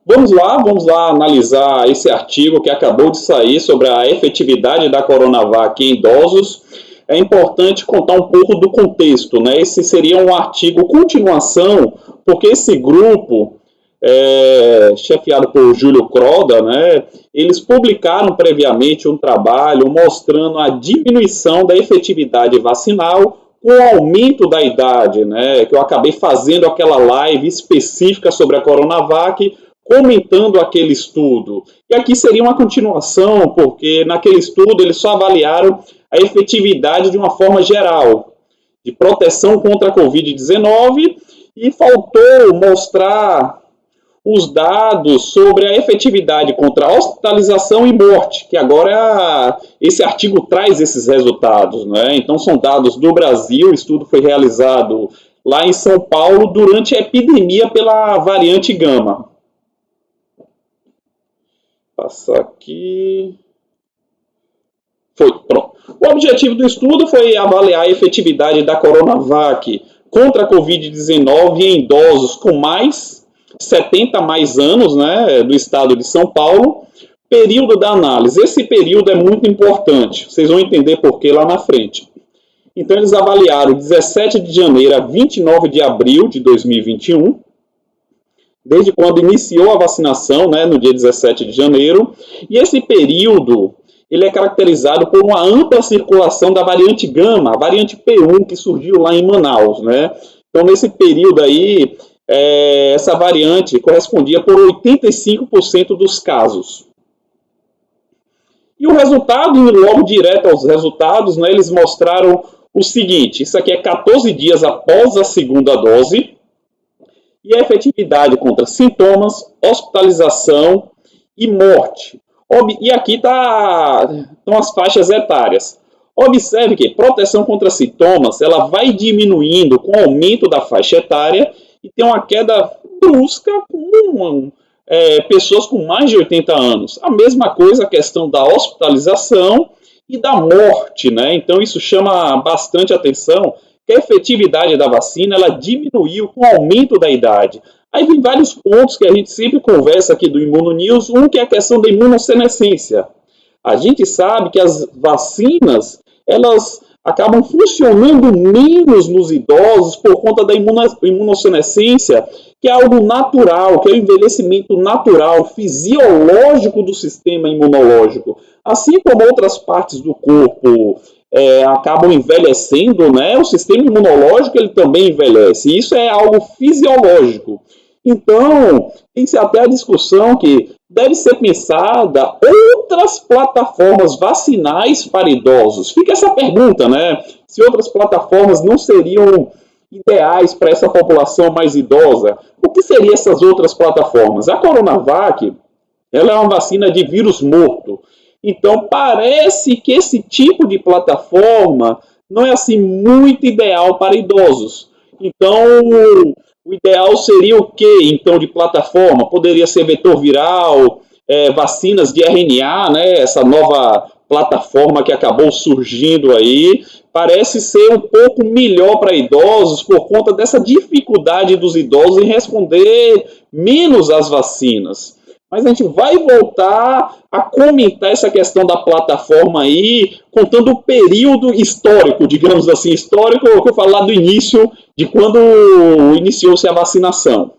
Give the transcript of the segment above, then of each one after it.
Vamos lá analisar esse artigo que acabou de sair sobre a efetividade da Coronavac em idosos. É importante contar um pouco do contexto, né? Esse seria um artigo continuação, porque esse grupo, chefiado por Júlio Croda, né, eles publicaram previamente um trabalho mostrando a diminuição da efetividade vacinal com o aumento da idade, né, que eu acabei fazendo aquela live específica sobre a Coronavac, comentando aquele estudo. E aqui seria uma continuação, porque naquele estudo eles só avaliaram a efetividade de uma forma geral, de proteção contra a Covid-19, e faltou mostrar os dados sobre a efetividade contra a hospitalização e morte, que agora esse artigo traz esses resultados, né? Então são dados do Brasil, o estudo foi realizado lá em São Paulo durante a epidemia pela variante Gama. Passar aqui. Foi, pronto. O objetivo do estudo foi avaliar a efetividade da Coronavac contra a Covid-19 em idosos com mais 70 mais anos, né, do estado de São Paulo. Período da análise. Esse período é muito importante. Vocês vão entender por que lá na frente. Então, eles avaliaram 17 de janeiro a 29 de abril de 2021, desde quando iniciou a vacinação, né, no dia 17 de janeiro. E esse período ele é caracterizado por uma ampla circulação da variante Gama, a variante P1, que surgiu lá em Manaus, né? Então, nesse período aí, essa variante correspondia por 85% dos casos. E o resultado, indo logo direto aos resultados, né, eles mostraram o seguinte: isso aqui é 14 dias após a segunda dose, e a efetividade contra sintomas, hospitalização e morte. E aqui estão as faixas etárias. Observe que proteção contra sintomas ela vai diminuindo com o aumento da faixa etária e tem uma queda brusca com pessoas com mais de 80 anos. A mesma coisa a questão da hospitalização e da morte, né? Então isso chama bastante atenção, que a efetividade da vacina ela diminuiu com o aumento da idade. Aí vem vários pontos que a gente sempre conversa aqui do Imunonews, um que é a questão da imunossenescência. A gente sabe que as vacinas, elas acabam funcionando menos nos idosos por conta da imunossenescência, que é algo natural, que é o envelhecimento natural, fisiológico do sistema imunológico. Assim como outras partes do corpo acabam envelhecendo, né? O sistema imunológico ele também envelhece. E isso é algo fisiológico. Então, tem-se até a discussão que deve ser pensada outras plataformas vacinais para idosos. Fica essa pergunta, né? Se outras plataformas não seriam ideais para essa população mais idosa. O que seriam essas outras plataformas? A Coronavac, ela é uma vacina de vírus morto. Então, parece que esse tipo de plataforma não é assim muito ideal para idosos. Então, o ideal seria o que, então, de plataforma? Poderia ser vetor viral, vacinas de RNA, né? Essa nova plataforma que acabou surgindo aí. Parece ser um pouco melhor para idosos por conta dessa dificuldade dos idosos em responder menos às vacinas. Mas a gente vai voltar a comentar essa questão da plataforma aí, contando o período histórico, digamos assim, histórico, que eu falo lá do início, de quando iniciou-se a vacinação.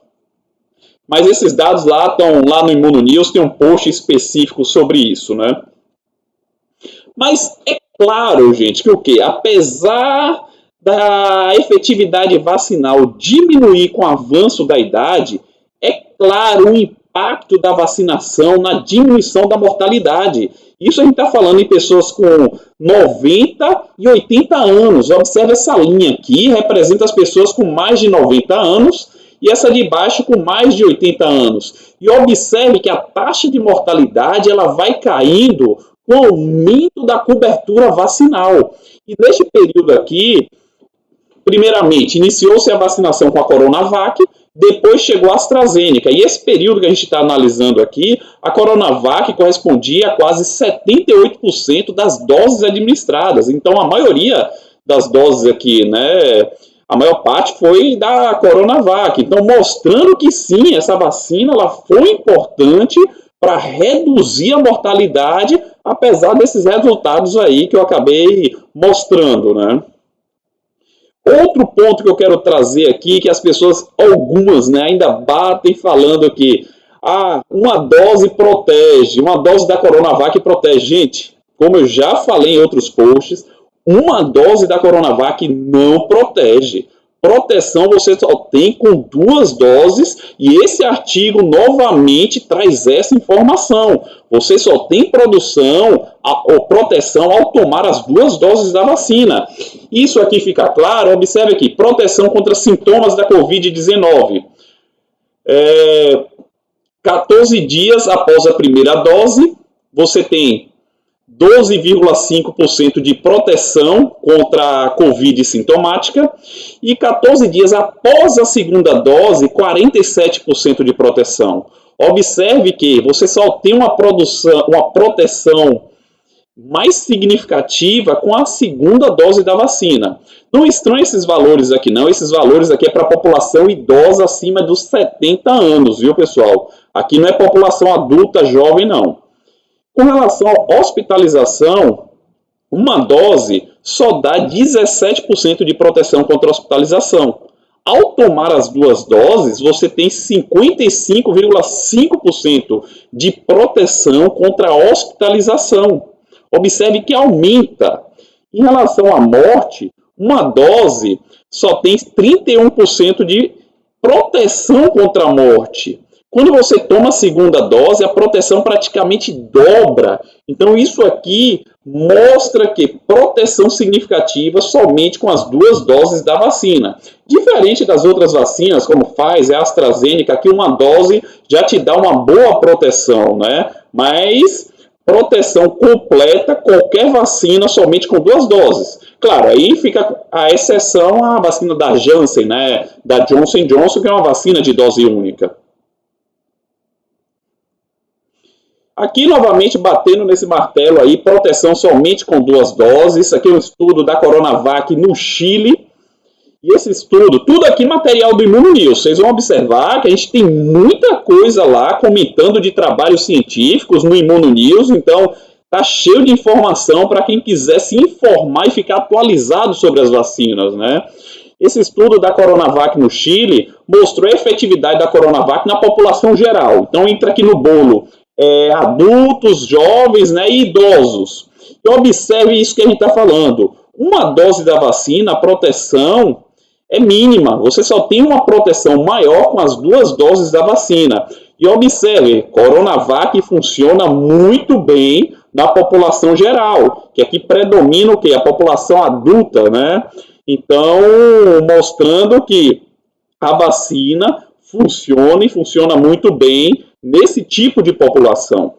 Mas esses dados lá estão lá no Imunonews, tem um post específico sobre isso, né? Mas é claro, gente, que o quê? Apesar da efetividade vacinal diminuir com o avanço da idade, é claro o impacto da vacinação na diminuição da mortalidade. Isso a gente está falando em pessoas com 90 e 80 anos. Observe essa linha aqui, representa as pessoas com mais de 90 anos e essa de baixo com mais de 80 anos. E observe que a taxa de mortalidade ela vai caindo com o aumento da cobertura vacinal. E neste período aqui, primeiramente, iniciou-se a vacinação com a Coronavac, depois chegou a AstraZeneca. E esse período que a gente está analisando aqui, a Coronavac correspondia a quase 78% das doses administradas. Então, a maioria das doses aqui, né, a maior parte foi da Coronavac. Então, mostrando que sim, essa vacina ela foi importante para reduzir a mortalidade, apesar desses resultados aí que eu acabei mostrando, né? Outro ponto que eu quero trazer aqui, que as pessoas, algumas, né, ainda batem falando que uma dose protege, uma dose da Coronavac protege. Gente, como eu já falei em outros posts, uma dose da Coronavac não protege. Proteção você só tem com 2 doses e esse artigo novamente traz essa informação. Você só tem proteção ao tomar as 2 doses da vacina. Isso aqui fica claro, observe aqui, proteção contra sintomas da Covid-19. 14 dias após a primeira dose, você tem 12,5% de proteção contra a Covid sintomática e 14 dias após a segunda dose, 47% de proteção. Observe que você só tem uma proteção mais significativa com a segunda dose da vacina. Não estranhe esses valores aqui não, esses valores aqui é para a população idosa acima dos 70 anos, viu pessoal? Aqui não é população adulta, jovem não. Com relação à hospitalização, uma dose só dá 17% de proteção contra a hospitalização. Ao tomar as 2 doses, você tem 55,5% de proteção contra a hospitalização. Observe que aumenta. Em relação à morte, uma dose só tem 31% de proteção contra a morte. Quando você toma a segunda dose, a proteção praticamente dobra. Então, isso aqui mostra que proteção significativa somente com as 2 doses da vacina. Diferente das outras vacinas, como Pfizer, AstraZeneca, que uma dose já te dá uma boa proteção, né? Mas proteção completa, qualquer vacina somente com 2 doses. Claro, aí fica a exceção a vacina da Janssen, né? Da Johnson & Johnson, que é uma vacina de dose única. Aqui, novamente, batendo nesse martelo aí, proteção somente com 2 doses. Isso aqui é um estudo da Coronavac no Chile. E esse estudo, tudo aqui material do Imuno News. Vocês vão observar que a gente tem muita coisa lá comentando de trabalhos científicos no Imuno News. Então, tá cheio de informação para quem quiser se informar e ficar atualizado sobre as vacinas, né? Esse estudo da Coronavac no Chile mostrou a efetividade da Coronavac na população geral. Então, entra aqui no bolo. Adultos, jovens, né, e idosos. E observe isso que a gente está falando. Uma dose da vacina, a proteção é mínima. Você só tem uma proteção maior com as 2 doses da vacina. E observe, Coronavac funciona muito bem na população geral, que aqui predomina o quê? A população adulta, né? Então, mostrando que a vacina funciona e funciona muito bem nesse tipo de população.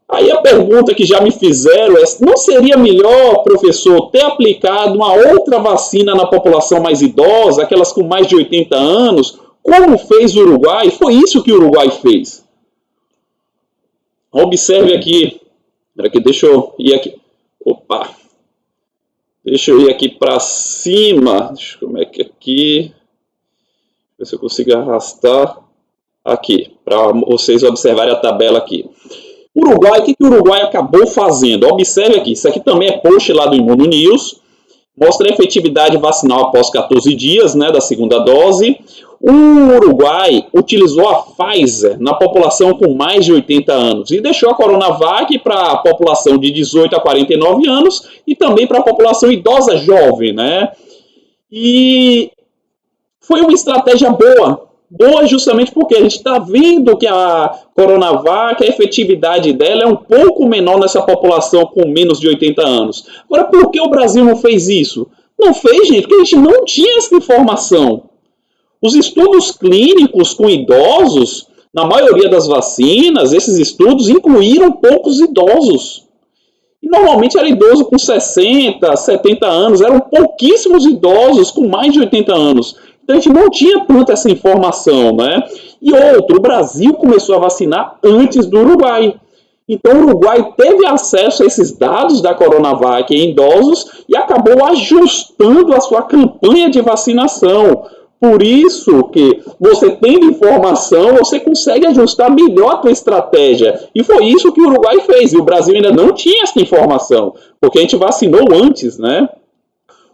Aí a pergunta que já me fizeram é, não seria melhor, professor, ter aplicado uma outra vacina na população mais idosa, aquelas com mais de 80 anos, como fez o Uruguai? Foi isso que o Uruguai fez. Observe aqui, deixa eu ir aqui, deixa eu ir aqui para cima, como é que aqui, ver se eu consigo arrastar aqui, para vocês observarem a tabela aqui. Uruguai, o que o Uruguai acabou fazendo? Observe aqui, isso aqui também é post lá do Imuno News, mostra a efetividade vacinal após 14 dias, né, da segunda dose. O Uruguai utilizou a Pfizer na população com mais de 80 anos e deixou a Coronavac para a população de 18 a 49 anos e também para a população idosa jovem, né? E foi uma estratégia boa justamente porque a gente está vendo que a Coronavac, a efetividade dela é um pouco menor nessa população com menos de 80 anos. Agora, por que o Brasil não fez isso? Não fez, gente, porque a gente não tinha essa informação. Os estudos clínicos com idosos, na maioria das vacinas, esses estudos incluíram poucos idosos. E normalmente era idoso com 60, 70 anos, eram pouquíssimos idosos com mais de 80 anos. Então a gente não tinha tanta essa informação, né? E outro, o Brasil começou a vacinar antes do Uruguai. Então, o Uruguai teve acesso a esses dados da Coronavac em idosos e acabou ajustando a sua campanha de vacinação. Por isso que você tendo informação, você consegue ajustar melhor a sua estratégia. E foi isso que o Uruguai fez. E o Brasil ainda não tinha essa informação, porque a gente vacinou antes, né?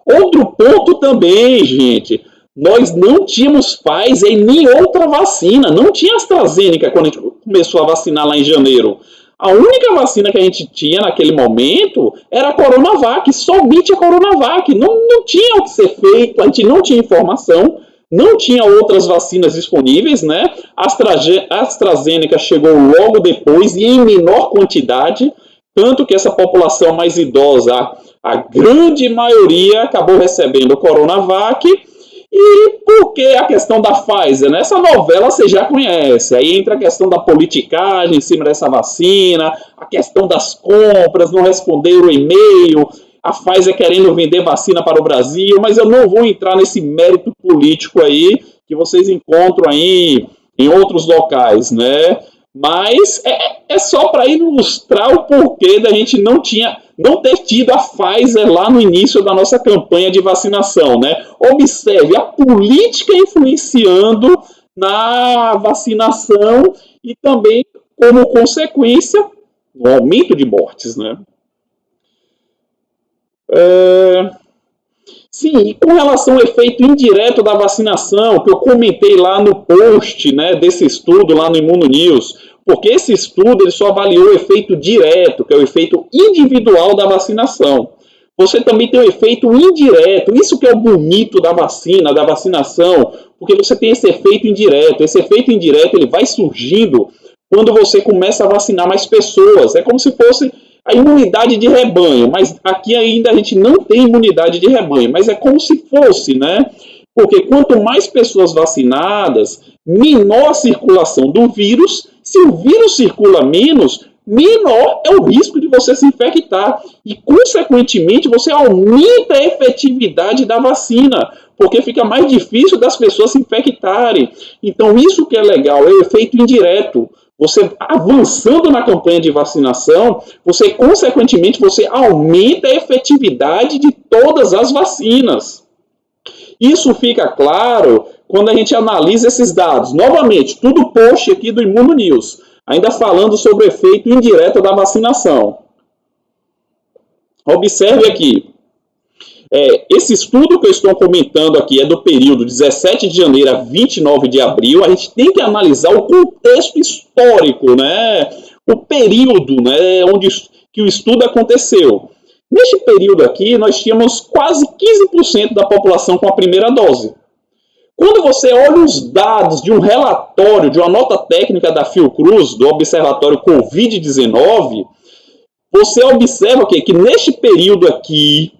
Outro ponto também, gente, nós não tínhamos Pfizer e nem outra vacina. Não tinha AstraZeneca quando a gente começou a vacinar lá em janeiro. A única vacina que a gente tinha naquele momento era a Coronavac, somente a Coronavac. Não tinha o que ser feito, a gente não tinha informação, não tinha outras vacinas disponíveis, né? A AstraZeneca chegou logo depois e em menor quantidade, tanto que essa população mais idosa, a grande maioria acabou recebendo o Coronavac. E por que a questão da Pfizer? Né? Essa novela você já conhece. Aí entra a questão da politicagem em cima dessa vacina, a questão das compras, não responder o e-mail, a Pfizer querendo vender vacina para o Brasil, mas eu não vou entrar nesse mérito político aí que vocês encontram aí em outros locais, né? Mas é só para ilustrar o porquê da gente não ter tido a Pfizer lá no início da nossa campanha de vacinação, né? Observe a política influenciando na vacinação e também, como consequência, o aumento de mortes, né? Sim, e com relação ao efeito indireto da vacinação, que eu comentei lá no post, né, desse estudo lá no Imuno News, porque esse estudo ele só avaliou o efeito direto, que é o efeito individual da vacinação. Você também tem o efeito indireto, isso que é o bonito da vacina, da vacinação, porque você tem esse efeito indireto. Esse efeito indireto ele vai surgindo quando você começa a vacinar mais pessoas. É como se fosse a imunidade de rebanho, mas aqui ainda a gente não tem imunidade de rebanho, mas é como se fosse, né? Porque quanto mais pessoas vacinadas, menor a circulação do vírus. Se o vírus circula menos, menor é o risco de você se infectar. E, consequentemente, você aumenta a efetividade da vacina, porque fica mais difícil das pessoas se infectarem. Então, isso que é legal, é o efeito indireto. Você avançando na campanha de vacinação, você, consequentemente, você aumenta a efetividade de todas as vacinas. Isso fica claro quando a gente analisa esses dados. Novamente, tudo post aqui do Imuno News, ainda falando sobre o efeito indireto da vacinação. Observe aqui. Esse estudo que eu estou comentando aqui é do período 17 de janeiro a 29 de abril. A gente tem que analisar o contexto histórico, né? O período, né, onde que o estudo aconteceu. Neste período aqui, nós tínhamos quase 15% da população com a primeira dose. Quando você olha os dados de um relatório, de uma nota técnica da Fiocruz, do Observatório Covid-19, você observa que neste período aqui,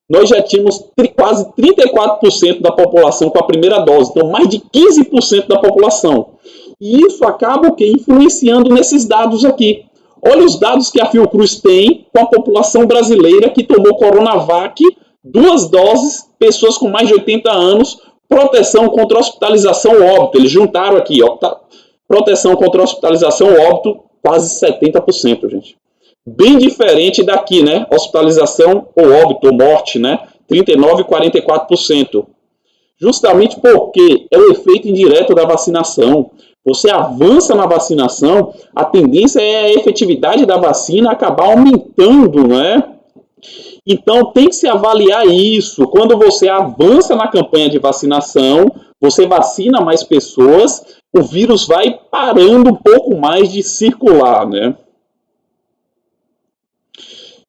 nós já tínhamos quase 34% da população com a primeira dose, então mais de 15% da população. E isso acaba influenciando nesses dados aqui. Olha os dados que a Fiocruz tem com a população brasileira que tomou Coronavac, 2 doses, pessoas com mais de 80 anos, proteção contra hospitalização óbito. Eles juntaram aqui, ó, proteção contra hospitalização óbito, quase 70%, gente. Bem diferente daqui, né? Hospitalização ou óbito, ou morte, né? 39% e 44%. Justamente porque é o efeito indireto da vacinação. Você avança na vacinação, a tendência é a efetividade da vacina acabar aumentando, né? Então, tem que se avaliar isso. Quando você avança na campanha de vacinação, você vacina mais pessoas, o vírus vai parando um pouco mais de circular, né?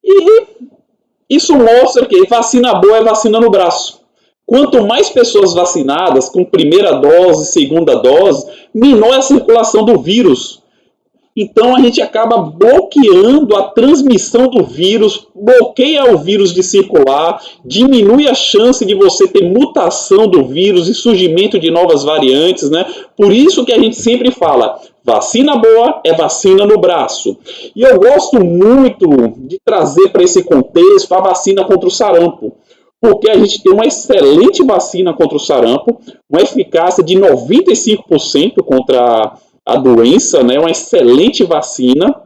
E isso mostra que vacina boa é vacina no braço. Quanto mais pessoas vacinadas, com primeira dose, segunda dose, menor é a circulação do vírus. Então a gente acaba bloqueando a transmissão do vírus, bloqueia o vírus de circular, diminui a chance de você ter mutação do vírus e surgimento de novas variantes, né? Por isso que a gente sempre fala, vacina boa é vacina no braço. E eu gosto muito de trazer para esse contexto a vacina contra o sarampo, porque a gente tem uma excelente vacina contra o sarampo, uma eficácia de 95% contra a doença, né? Uma excelente vacina.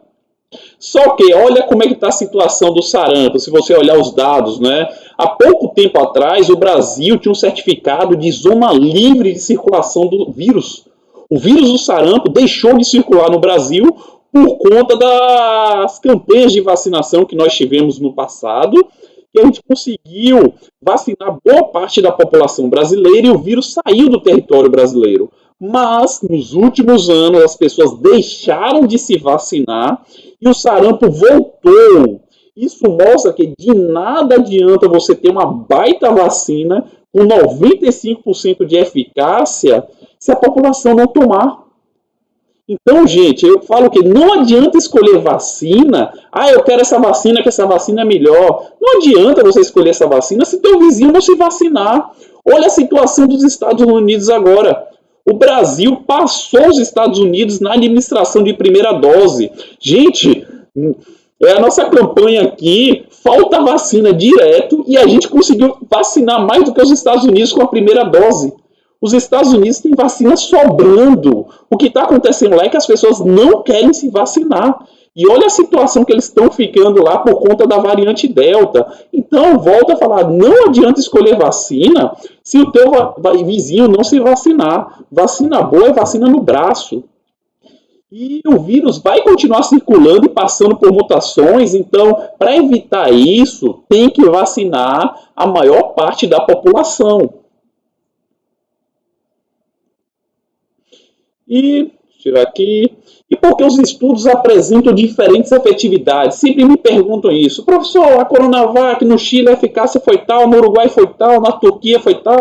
Só que olha como é que está a situação do sarampo, se você olhar os dados, né? Há pouco tempo atrás, o Brasil tinha um certificado de zona livre de circulação do vírus. O vírus do sarampo deixou de circular no Brasil por conta das campanhas de vacinação que nós tivemos no passado, que a gente conseguiu vacinar boa parte da população brasileira e o vírus saiu do território brasileiro. Mas, nos últimos anos, as pessoas deixaram de se vacinar e o sarampo voltou. Isso mostra que de nada adianta você ter uma baita vacina com 95% de eficácia se a população não tomar. Então, gente, eu falo que não adianta escolher vacina. Ah, eu quero essa vacina, que essa vacina é melhor. Não adianta você escolher essa vacina se teu vizinho não se vacinar. Olha a situação dos Estados Unidos agora. O Brasil passou os Estados Unidos na administração de primeira dose. Gente, a nossa campanha aqui, falta vacina direto e a gente conseguiu vacinar mais do que os Estados Unidos com a primeira dose. Os Estados Unidos têm vacina sobrando. O que está acontecendo lá é que as pessoas não querem se vacinar. E olha a situação que eles estão ficando lá por conta da variante Delta. Então, volto a falar, não adianta escolher vacina se o teu vizinho não se vacinar. Vacina boa é vacina no braço. E o vírus vai continuar circulando e passando por mutações. Então, para evitar isso, tem que vacinar a maior parte da população. E tirar aqui. E por que os estudos apresentam diferentes efetividades? Sempre me perguntam isso. Professor, a Coronavac no Chile a eficácia foi tal, no Uruguai foi tal, na Turquia foi tal.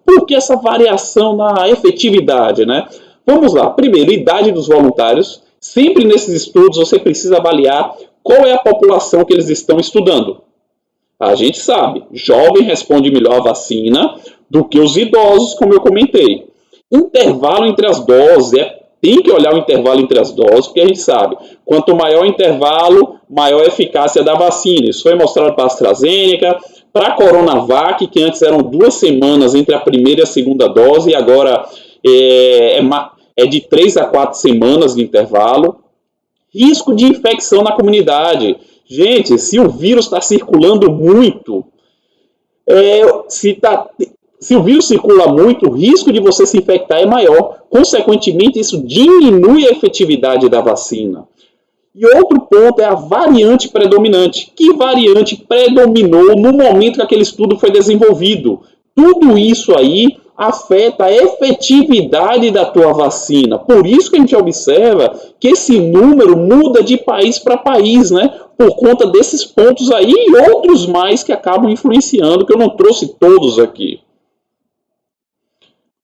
Por que essa variação na efetividade, né? Vamos lá. Primeiro, idade dos voluntários. Sempre nesses estudos você precisa avaliar qual é a população que eles estão estudando. A gente sabe, jovem responde melhor à vacina do que os idosos, como eu comentei. Intervalo entre as doses, tem que olhar o intervalo entre as doses, porque a gente sabe, quanto maior o intervalo, maior a eficácia da vacina. Isso foi mostrado para a AstraZeneca, para a Coronavac, que antes eram 2 semanas entre a primeira e a segunda dose, e agora é de 3 a 4 semanas de intervalo. Risco de infecção na comunidade. Gente, se o vírus está circulando muito, se o vírus circula muito, o risco de você se infectar é maior. Consequentemente, isso diminui a efetividade da vacina. E outro ponto é a variante predominante. Que variante predominou no momento que aquele estudo foi desenvolvido? Tudo isso aí afeta a efetividade da tua vacina. Por isso que a gente observa que esse número muda de país para país, né? Por conta desses pontos aí e outros mais que acabam influenciando, que eu não trouxe todos aqui.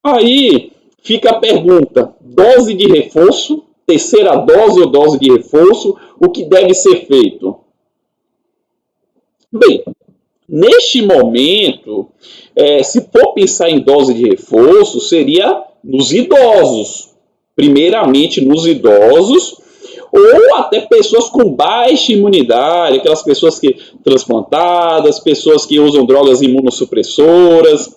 Aí fica a pergunta, dose de reforço, terceira dose ou dose de reforço, o que deve ser feito? Bem, neste momento, se for pensar em dose de reforço, seria nos idosos. Primeiramente nos idosos, ou até pessoas com baixa imunidade, aquelas pessoas que transplantadas, pessoas que usam drogas imunossupressoras,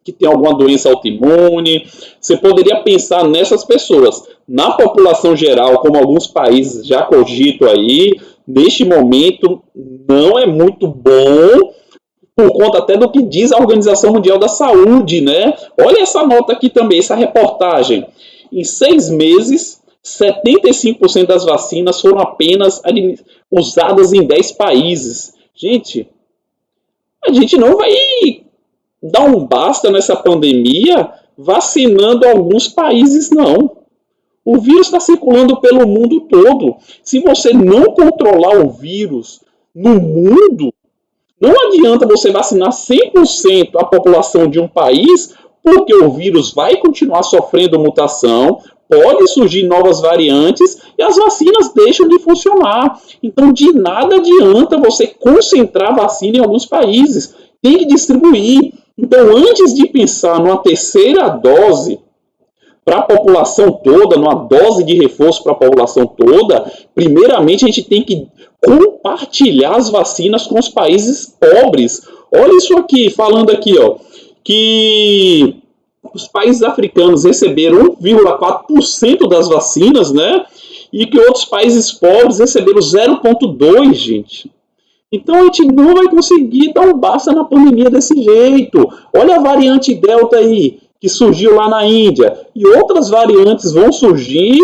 que tem alguma doença autoimune. Você poderia pensar nessas pessoas. Na população geral, como alguns países já cogitam aí, neste momento não é muito bom, por conta até do que diz a Organização Mundial da Saúde, né? Olha essa nota aqui também, essa reportagem. Em 6 meses, 75% das vacinas foram apenas usadas em 10 países. Gente, a gente não vai dar um basta nessa pandemia vacinando alguns países, não. O vírus está circulando pelo mundo todo. Se você não controlar o vírus no mundo, não adianta você vacinar 100% a população de um país, porque o vírus vai continuar sofrendo mutação, pode surgir novas variantes e as vacinas deixam de funcionar. Então, de nada adianta você concentrar vacina em alguns países. Tem que distribuir. Então, antes de pensar numa terceira dose para a população toda, numa dose de reforço para a população toda, primeiramente a gente tem que compartilhar as vacinas com os países pobres. Olha isso aqui, falando aqui, ó, que os países africanos receberam 1,4% das vacinas, né? e que outros países pobres receberam 0,2, gente. Então a gente não vai conseguir dar um basta na pandemia desse jeito. Olha a variante Delta aí, que surgiu lá na Índia. E outras variantes vão surgir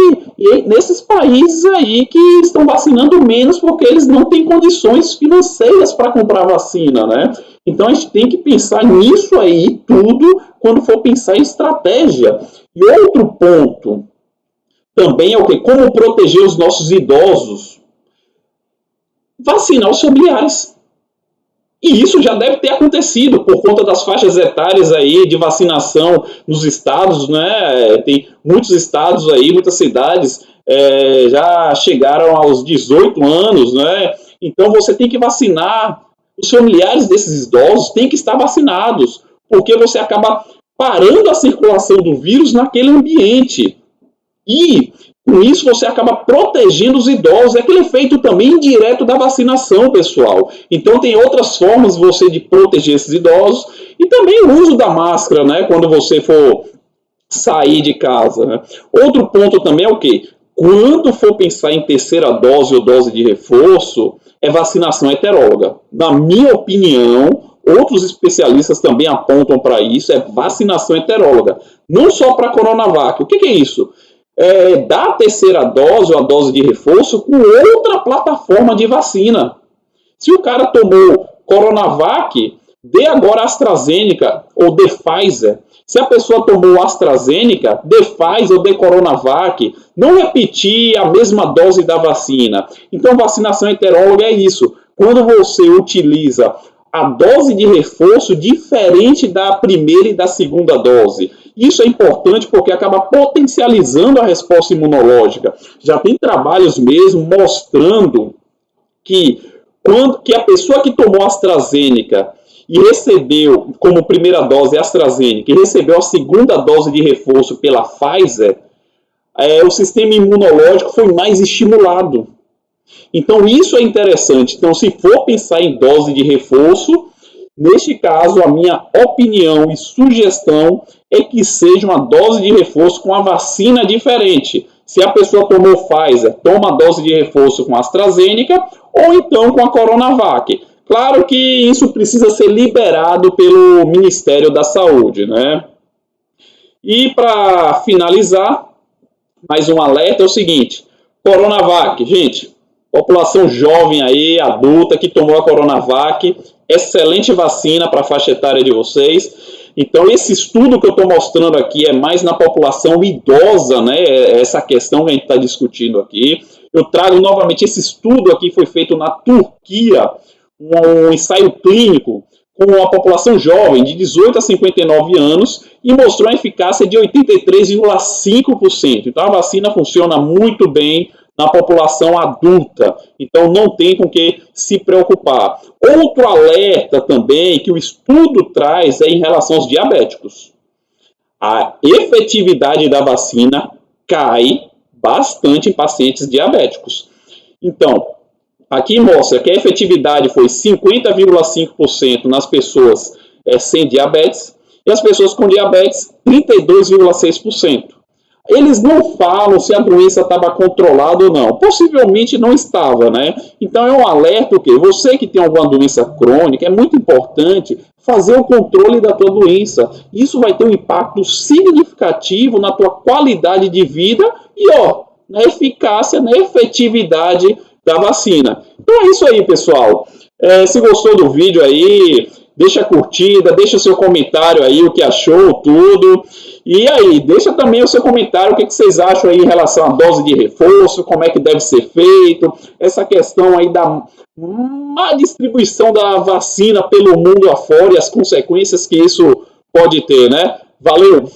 nesses países aí que estão vacinando menos porque eles não têm condições financeiras para comprar vacina, né? Então a gente tem que pensar nisso aí tudo quando for pensar em estratégia. E outro ponto também é o quê? Como proteger os nossos idosos. Vacinar os familiares. E isso já deve ter acontecido por conta das faixas etárias aí de vacinação nos estados, né? Tem muitos estados aí, muitas cidades já chegaram aos 18 anos, né? Então você tem que vacinar os familiares desses idosos, têm que estar vacinados, porque você acaba parando a circulação do vírus naquele ambiente. E com isso você acaba protegendo os idosos. É aquele efeito também indireto da vacinação, pessoal. Então tem outras formas você de proteger esses idosos. E também o uso da máscara, né? Quando você for sair de casa. Né? Outro ponto também é o quê? Quando for pensar em terceira dose ou dose de reforço, é vacinação heteróloga. Na minha opinião, outros especialistas também apontam para isso, é vacinação heteróloga. Não só para a Coronavac. O que é isso? Dar a terceira dose ou a dose de reforço com outra plataforma de vacina. Se o cara tomou Coronavac, dê agora AstraZeneca ou dê Pfizer. Se a pessoa tomou AstraZeneca, dê Pfizer ou dê Coronavac. Não repetir a mesma dose da vacina. Então, vacinação heteróloga é isso. Quando você utiliza a dose de reforço diferente da primeira e da segunda dose. Isso é importante porque acaba potencializando a resposta imunológica. Já tem trabalhos mesmo mostrando que a pessoa que tomou AstraZeneca e recebeu como primeira dose AstraZeneca e recebeu a segunda dose de reforço pela Pfizer, o sistema imunológico foi mais estimulado. Então isso é interessante. Então se for pensar em dose de reforço, neste caso a minha opinião e sugestão é que seja uma dose de reforço com a vacina diferente. Se a pessoa tomou Pfizer, toma a dose de reforço com a AstraZeneca ou então com a Coronavac. Claro que isso precisa ser liberado pelo Ministério da Saúde, né? E para finalizar, mais um alerta é o seguinte: Coronavac, gente, população jovem aí, adulta, que tomou a Coronavac, excelente vacina para a faixa etária de vocês. Então, esse estudo que eu estou mostrando aqui é mais na população idosa, né? Essa questão que a gente está discutindo aqui. Eu trago novamente esse estudo aqui, foi feito na Turquia, um ensaio clínico com a população jovem de 18 a 59 anos e mostrou a eficácia de 83,5%. Então, a vacina funciona muito bem na população adulta. Então, não tem com que se preocupar. Outro alerta também que o estudo traz é em relação aos diabéticos. A efetividade da vacina cai bastante em pacientes diabéticos. Então, aqui mostra que a efetividade foi 50,5% nas pessoas sem diabetes e as pessoas com diabetes 32,6%. Eles não falam se a doença estava controlada ou não. Possivelmente não estava, né? Então é um alerta o quê? Você que tem alguma doença crônica, é muito importante fazer o controle da tua doença. Isso vai ter um impacto significativo na tua qualidade de vida e, na eficácia, na efetividade da vacina. Então é isso aí, pessoal. Se gostou do vídeo aí, deixa a curtida, deixa o seu comentário aí, o que achou, tudo. E aí, deixa também o seu comentário, o que vocês acham aí em relação à dose de reforço, como é que deve ser feito, essa questão aí da má distribuição da vacina pelo mundo afora e as consequências que isso pode ter, né? Valeu!